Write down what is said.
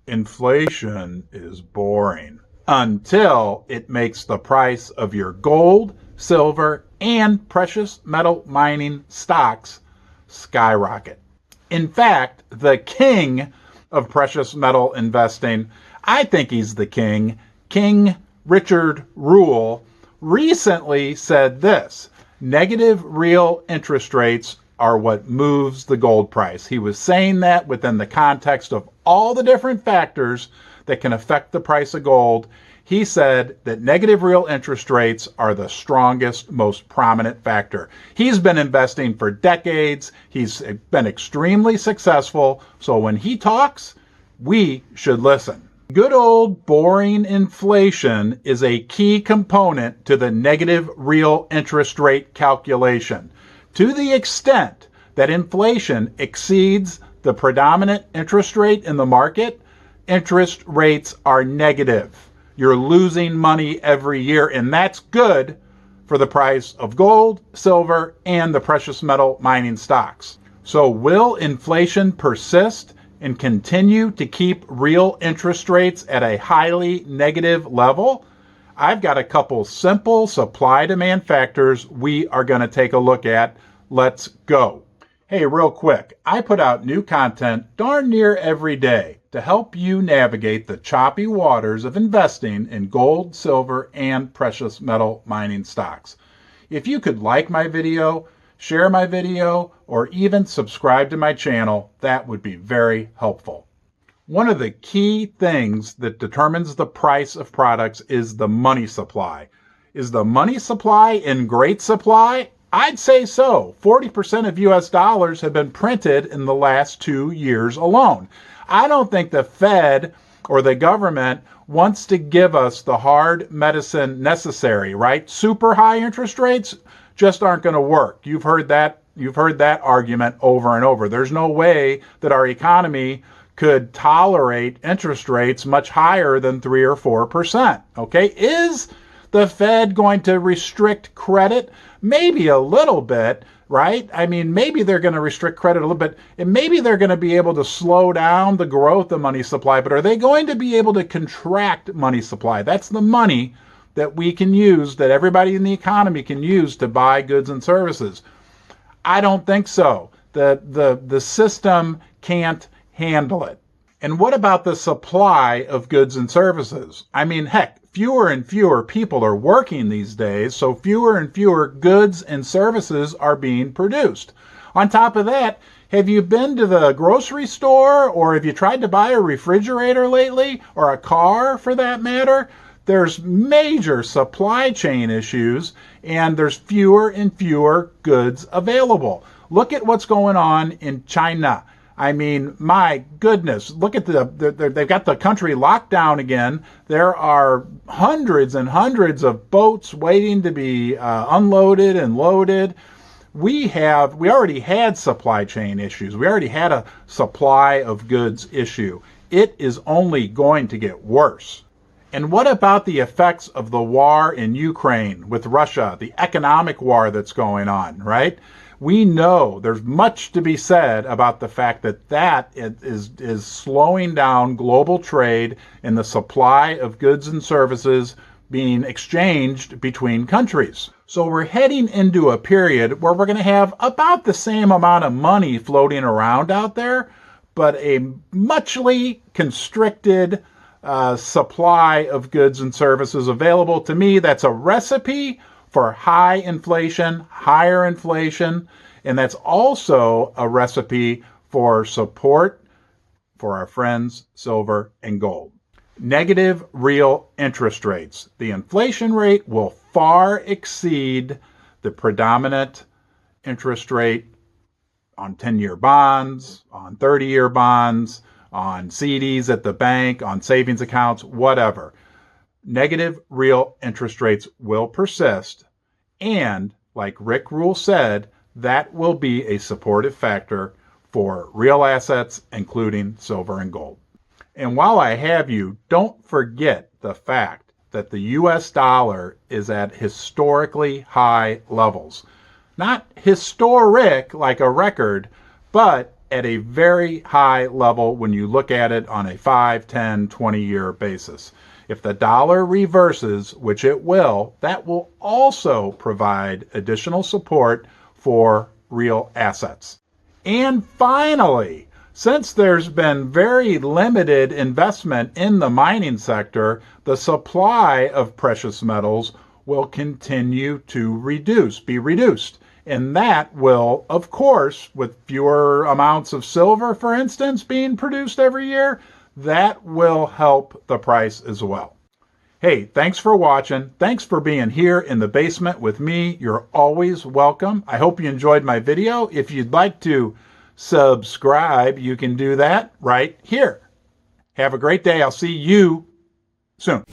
Inflation is boring until it makes the price of your gold, silver, and precious metal mining stocks skyrocket. In fact, the king of precious metal investing, I think he's the king, King Richard Rule, recently said this: negative real interest rates are what moves the gold price. He was saying that within the context of all the different factors that can affect the price of gold. He said that negative real interest rates are the strongest, most prominent factor. He's been investing for decades. He's been extremely successful. So when he talks, we should listen. Good old boring inflation is a key component to the negative real interest rate calculation. To the extent that inflation exceeds the predominant interest rate in the market, interest rates are negative. You're losing money every year, and that's good for the price of gold, silver, and the precious metal mining stocks. So will inflation persist and continue to keep real interest rates at a highly negative level? I've got a couple simple supply-demand factors we are going to take a look at. Let's go. Hey, real quick, I put out new content darn near every day to help you navigate the choppy waters of investing in gold, silver, and precious metal mining stocks. If you could like my video, share my video, or even subscribe to my channel, that would be very helpful. One of the key things that determines the price of products is the money supply. Is the money supply in great supply? I'd say so. 40% of US dollars have been printed in the last 2 years alone. I don't think the Fed or the government wants to give us the hard medicine necessary, right? Super high interest rates just aren't going to work. You've heard that argument over and over. There's no way that our economy could tolerate interest rates much higher than 3 or 4%. Okay? Is the Fed going to restrict credit? Maybe a little bit, right? I mean, maybe they're going to restrict credit a little bit, and maybe they're going to be able to slow down the growth of money supply, but are they going to be able to contract money supply? That's the money that we can use, that everybody in the economy can use to buy goods and services. I don't think so. The system can't handle it. And what about the supply of goods and services? I mean, heck, fewer and fewer people are working these days, so fewer and fewer goods and services are being produced. On top of that, have you been to the grocery store, or have you tried to buy a refrigerator lately, or a car for that matter? There's major supply chain issues, and there's fewer and fewer goods available. Look at what's going on in China. I mean, my goodness, look at they've got the country locked down again. There are hundreds and hundreds of boats waiting to be unloaded and loaded. We already had supply chain issues. We already had a supply of goods issue. It is only going to get worse. And what about the effects of the war in Ukraine with Russia, the economic war that's going on, right? We know there's much to be said about the fact that is slowing down global trade and the supply of goods and services being exchanged between countries. So we're heading into a period where we're going to have about the same amount of money floating around out there, but a muchly constricted supply of goods and services available. To me, that's a recipe for high inflation, higher inflation, and that's also a recipe for support for our friends silver and gold. Negative real interest rates. The inflation rate will far exceed the predominant interest rate on 10-year bonds, on 30-year bonds, on CDs at the bank, on savings accounts, whatever. Negative real interest rates will persist, and like Rick Rule said, that will be a supportive factor for real assets, including silver and gold. And while I have you, don't forget the fact that the US dollar is at historically high levels. Not historic like a record, but at a very high level when you look at it on a 5, 10, 20-year basis. If the dollar reverses, which it will, that will also provide additional support for real assets. And finally, since there's been very limited investment in the mining sector, the supply of precious metals will continue to be reduced. And that will, of course, with fewer amounts of silver, for instance, being produced every year, that will help the price as well. Hey, thanks for watching. Thanks for being here in the basement with me. You're always welcome. I hope you enjoyed my video. If you'd like to subscribe, you can do that right here. Have a great day. I'll see you soon.